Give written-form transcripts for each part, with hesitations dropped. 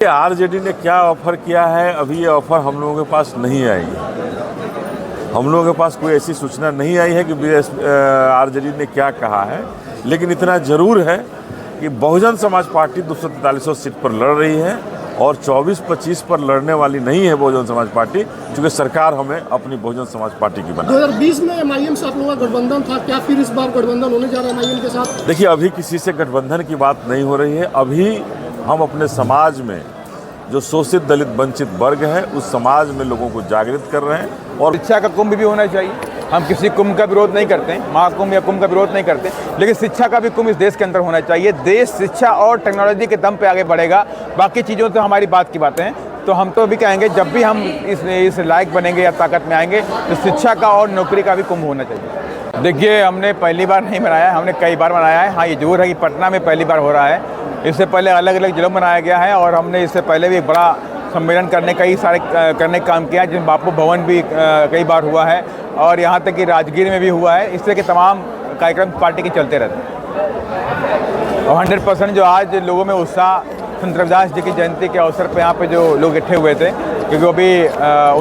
RJD ने क्या offer किया है, अभी ये ऑफर हम लोगों के पास नहीं आई। हम लोगों के पास कोई ऐसी सूचना नहीं आई है कि आरजेडी ने क्या कहा है, लेकिन इतना जरूर है कि बहुजन समाज पार्टी 243 सीट पर लड़ रही है और 24-25 पर लड़ने वाली नहीं है बहुजन समाज पार्टी, क्योंकि सरकार हमें अपनी बहुजन समाज पार्टी की बना। 2020 में एमआईएम से आप लोगों का गठबंधन था, क्या फिर इस बार गठबंधन होने जा रहा है एमआईएम के साथ? देखिए, अभी किसी से गठबंधन की बात नहीं हो रही है। अभी हम अपने समाज में जो शोषित दलित वंचित वर्ग है, उस समाज में लोगों को जागृत कर रहे हैं। और शिक्षा का कुंभ भी होना चाहिए। हम किसी कुंभ का विरोध नहीं करते हैं, महाकुंभ या कुंभ का विरोध नहीं करते, लेकिन शिक्षा का भी कुंभ इस देश के अंदर होना चाहिए। देश शिक्षा और टेक्नोलॉजी के दम पे आगे बढ़ेगा। बाकी चीज़ों तो हमारी बात की बातें हैं। तो हम तो भी कहेंगे, जब भी हम इस लायक बनेंगे या ताकत में आएंगे, तो शिक्षा का और नौकरी का भी कुंभ होना चाहिए। देखिए, हमने पहली बार नहीं बनाया, हमने कई बार बनाया है। हाँ, ये जरूर है कि पटना में पहली बार हो रहा है। इससे पहले अलग अलग जिलों में बनाया गया है और हमने इससे पहले भी एक बड़ा सम्मेलन करने का काम किया, जिसमें बापू भवन भी कई बार हुआ है और यहाँ तक कि राजगीर में भी हुआ है। इस तरह के तमाम कार्यक्रम पार्टी के चलते रहते हैं और 100% जो आज लोगों में उत्साह संत रविदास जी की जयंती के अवसर पर यहाँ पे जो लोग इकट्ठे हुए थे, क्योंकि अभी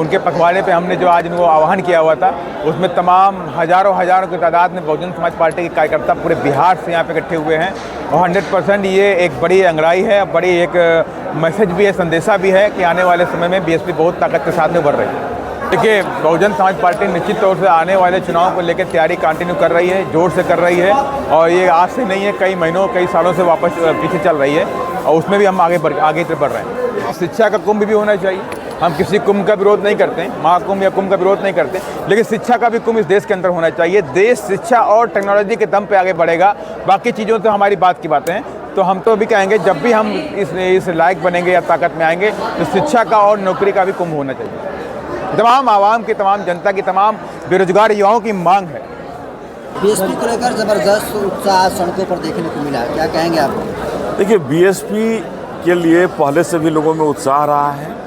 उनके पखवाड़े पे हमने जो आज इनको आह्वान किया हुआ था, उसमें तमाम हज़ारों की तादाद में बहुजन समाज पार्टी के कार्यकर्ता पूरे बिहार से यहाँ पे इकट्ठे हुए हैं और 100% ये एक बड़ी अंगड़ाई है, बड़ी एक मैसेज भी है, संदेशा भी है कि आने वाले समय में बीएसपी बहुत ताकत के साथ में उभर रही है। देखिए, बहुजन समाज पार्टी निश्चित तौर से आने वाले चुनाव को लेकर तैयारी कंटिन्यू कर रही है, जोर से कर रही है और ये आज से नहीं है, कई महीनों कई सालों से वापस पीछे चल रही है और उसमें भी हम आगे बढ़ रहे हैं। शिक्षा का कुंभ भी होना चाहिए। हम किसी कुंभ का विरोध नहीं करते हैं, महाकुंभ या कुंभ का विरोध नहीं करते, लेकिन शिक्षा का भी कुंभ इस देश के अंदर होना चाहिए। देश शिक्षा और टेक्नोलॉजी के दम पे आगे बढ़ेगा। बाकी चीज़ों तो हमारी बात की बातें हैं। तो हम तो भी कहेंगे, जब भी हम इस लायक बनेंगे या ताकत में आएंगे, तो शिक्षा का और नौकरी का भी कुंभ होना चाहिए। तमाम आवाम की, तमाम जनता की, तमाम बेरोजगार युवाओं की मांग है। बीएसपी को लेकर जबरदस्त उत्साह सड़कों पर देखने को मिला, क्या कहेंगे आप? देखिए, बीएसपी के लिए पहले से भी लोगों में उत्साह रहा है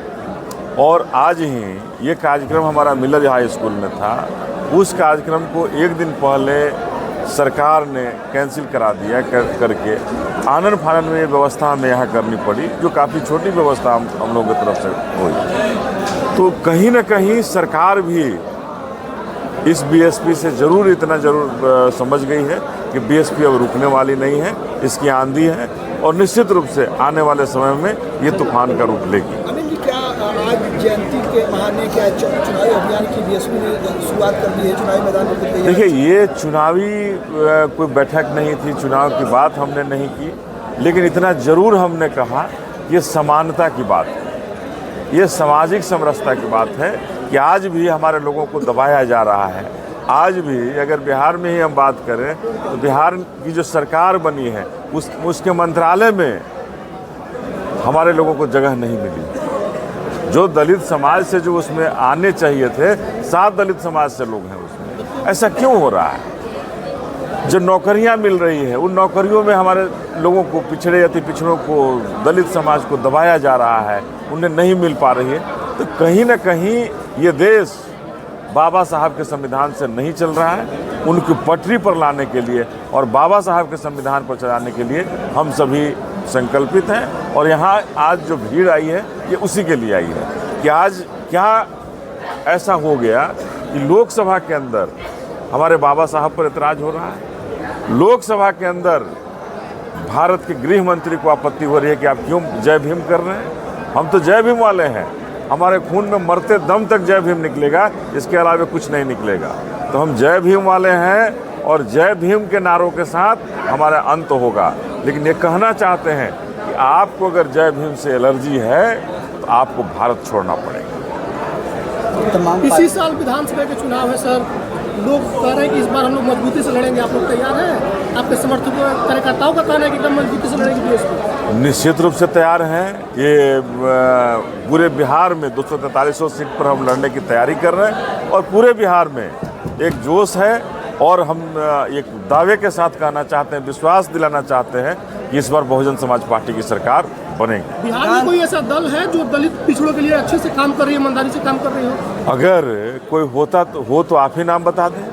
और आज ही ये कार्यक्रम हमारा मिलर हाई स्कूल में था। उस कार्यक्रम को एक दिन पहले सरकार ने कैंसिल करा दिया करके आनन फानन में ये व्यवस्था हमें यहाँ करनी पड़ी, जो काफ़ी छोटी व्यवस्था हम लोगों की तरफ से हुई। तो कहीं ना कहीं सरकार भी इस बीएसपी से इतना जरूर समझ गई है कि बीएसपी अब रुकने वाली नहीं है, इसकी आंधी है और निश्चित रूप से आने वाले समय में ये तूफान का रूप लेगी। अनिल जी, क्या आज जयंती के बहाने क्या चुनावी अभियान की बीएसपी ने शुरुआत कर दी है? चुनावी मैदान में देखिए, ये चुनावी कोई बैठक नहीं थी, चुनाव की बात हमने नहीं की, लेकिन इतना जरूर हमने कहा, ये समानता की बात है, ये सामाजिक समरसता की बात है कि आज भी हमारे लोगों को दबाया जा रहा है। आज भी अगर बिहार में ही हम बात करें तो बिहार की जो सरकार बनी है उसके मंत्रालय में हमारे लोगों को जगह नहीं मिली। जो दलित समाज से जो उसमें आने चाहिए थे, 7 दलित समाज से लोग हैं उसमें। ऐसा क्यों हो रहा है? जो नौकरियां मिल रही है, उन नौकरियों में हमारे लोगों को, पिछड़े अति पिछड़ों को, दलित समाज को दबाया जा रहा है, उन्हें नहीं मिल पा रही है। तो कहीं ना कहीं ये देश बाबा साहब के संविधान से नहीं चल रहा है। उनकी पटरी पर लाने के लिए और बाबा साहब के संविधान पर चलाने के लिए हम सभी संकल्पित हैं और यहाँ आज जो भीड़ आई है, ये उसी के लिए आई है कि आज क्या ऐसा हो गया कि लोकसभा के अंदर हमारे बाबा साहब पर एतराज़ हो रहा है, लोकसभा के अंदर भारत के गृह मंत्री को आपत्ति हो रही है कि आप क्यों जय भीम कर रहे हैं। हम तो जय भीम वाले हैं, हमारे खून में मरते दम तक जय भीम निकलेगा, इसके अलावा कुछ नहीं निकलेगा। तो हम जय भीम वाले हैं और जय भीम के नारों के साथ हमारा अंत होगा। लेकिन ये कहना चाहते हैं कि आपको अगर जय भीम से एलर्जी है तो आपको भारत छोड़ना पड़ेगा। इसी साल विधानसभा के चुनाव है सर, लोग कह रहे हैं कि इस बार हम लोग मजबूती से लड़ेंगे। आप लोग तैयार हैं? आपके समर्थकों, कार्यकर्ताओं का कहना है कि एकदम मजबूती से लड़ेंगे बीएसपी। निश्चित रूप से तैयार हैं। ये पूरे बिहार में 243 सीट पर हम लड़ने की तैयारी कर रहे हैं और पूरे बिहार में एक जोश है और हम एक दावे के साथ कहना चाहते हैं, विश्वास दिलाना चाहते हैं कि इस बार बहुजन समाज पार्टी की सरकार बनेगी। बिहार में कोई ऐसा दल है जो दलित पिछड़ों के लिए अच्छे से काम कर रही है, ईमानदारी से काम कर रही हो? अगर कोई हो तो आप ही नाम बता दें।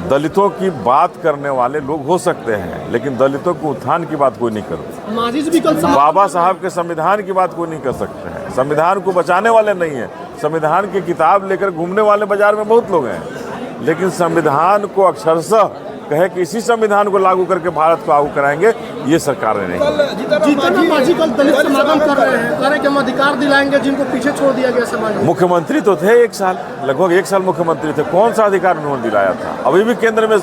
दलितों की बात करने वाले लोग हो सकते हैं, लेकिन दलितों के उत्थान की बात कोई नहीं करता। माजिद भी कल बाबा साहब के संविधान की बात कोई नहीं कर सकते हैं। संविधान को बचाने वाले नहीं हैं। संविधान की किताब लेकर घूमने वाले बाजार में बहुत लोग हैं, लेकिन संविधान को अक्षरशः कहे कि इसी संविधान को लागू करके भारत को आगू कराएंगे, ये सरकार ने नहीं। जीतन मांझी कल दलित समागम कर रहे हैं, कह रहे हैं कि हम अधिकार दिलाएंगे जिनको पीछे छोड़ दिया गया समाज में। मुख्यमंत्री तो थे 1 साल, लगभग 1 साल मुख्यमंत्री थे। कौन सा अधिकार उन्होंने दिलाया था? अभी भी केंद्र में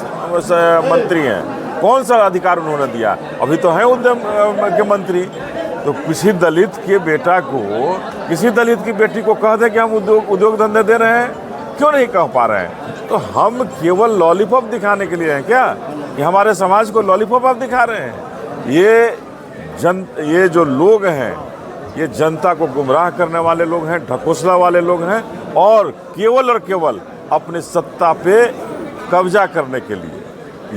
मंत्री हैं, कौन सा अधिकार उन्होंने दिया? अभी तो हैं उद्यम के मंत्री। तो किसी दलित के बेटा को, किसी दलित की बेटी को कह दे कि हम उद्योग धंधे दे रहे हैं, क्यों नहीं कह पा रहे हैं? तो हम केवल लॉलीपॉप दिखाने के लिए हैं क्या कि हमारे समाज को लॉलीपॉप आप दिखा रहे हैं? ये जो लोग हैं, ये जनता को गुमराह करने वाले लोग हैं, ढकोसला वाले लोग हैं, और केवल अपनी सत्ता पे कब्जा करने के लिए,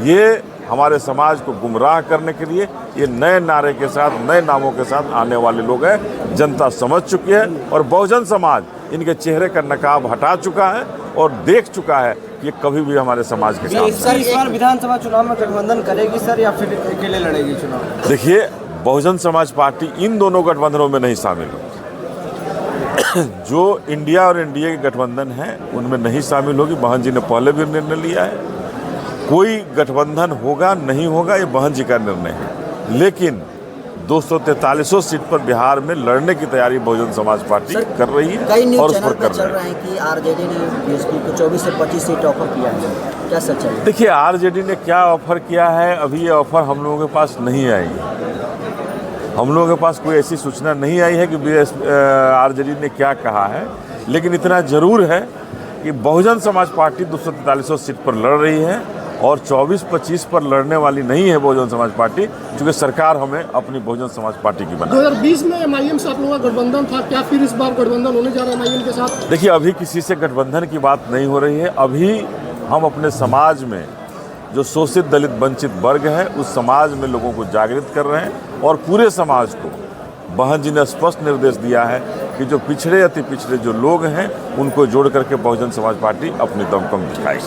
ये हमारे समाज को गुमराह करने के लिए ये नए नारे के साथ, नए नामों के साथ आने वाले लोग हैं। जनता समझ चुकी है और बहुजन समाज इनके चेहरे का नकाब हटा चुका है और देख चुका है कि ये कभी भी हमारे समाज के साथ। सर, इस बार विधानसभा चुनाव में गठबंधन करेगी सर, या फिर अकेले लड़ेगी चुनाव? देखिए, बहुजन समाज पार्टी इन दोनों गठबंधनों में नहीं शामिल होगी। जो इंडिया और एनडीए के गठबंधन है उनमें नहीं शामिल होगी। बहन जी ने पहले भी निर्णय लिया है। कोई गठबंधन होगा नहीं होगा, ये बहन जी का निर्णय है। लेकिन 243 सीट पर बिहार में लड़ने की तैयारी बहुजन समाज पार्टी कर रही है और उस पर कर चल रहे हैं कि आरजेडी ने बीएसपी को 24 से 25 सीट ऑफर किया है, क्या सच है? देखिए, आरजेडी ने क्या ऑफर किया है, अभी ये ऑफर हम लोगों के पास नहीं आई है। हम लोगों के पास कोई ऐसी सूचना नहीं आई है कि आरजेडी ने क्या कहा है। लेकिन इतना जरूर है कि बहुजन समाज पार्टी 243 सीट पर लड़ रही है और 24-25 पर लड़ने वाली नहीं है बहुजन समाज पार्टी, क्योंकि सरकार हमें अपनी बहुजन समाज पार्टी की बना। 2020 में एमआईएम से आप लोगों का गठबंधन था, क्या फिर इस बार गठबंधन होने जा रहा है एमआईएम के साथ? देखिए, अभी किसी से गठबंधन की बात नहीं हो रही है। अभी हम अपने समाज में जो शोषित दलित वंचित वर्ग है, उस समाज में लोगों को जागृत कर रहे हैं और पूरे समाज को बहन जी ने स्पष्ट निर्देश दिया है कि जो पिछड़े अति पिछड़े जो लोग हैं उनको जोड़ करके बहुजन समाज पार्टी अपनी दमखम दिखाएगी।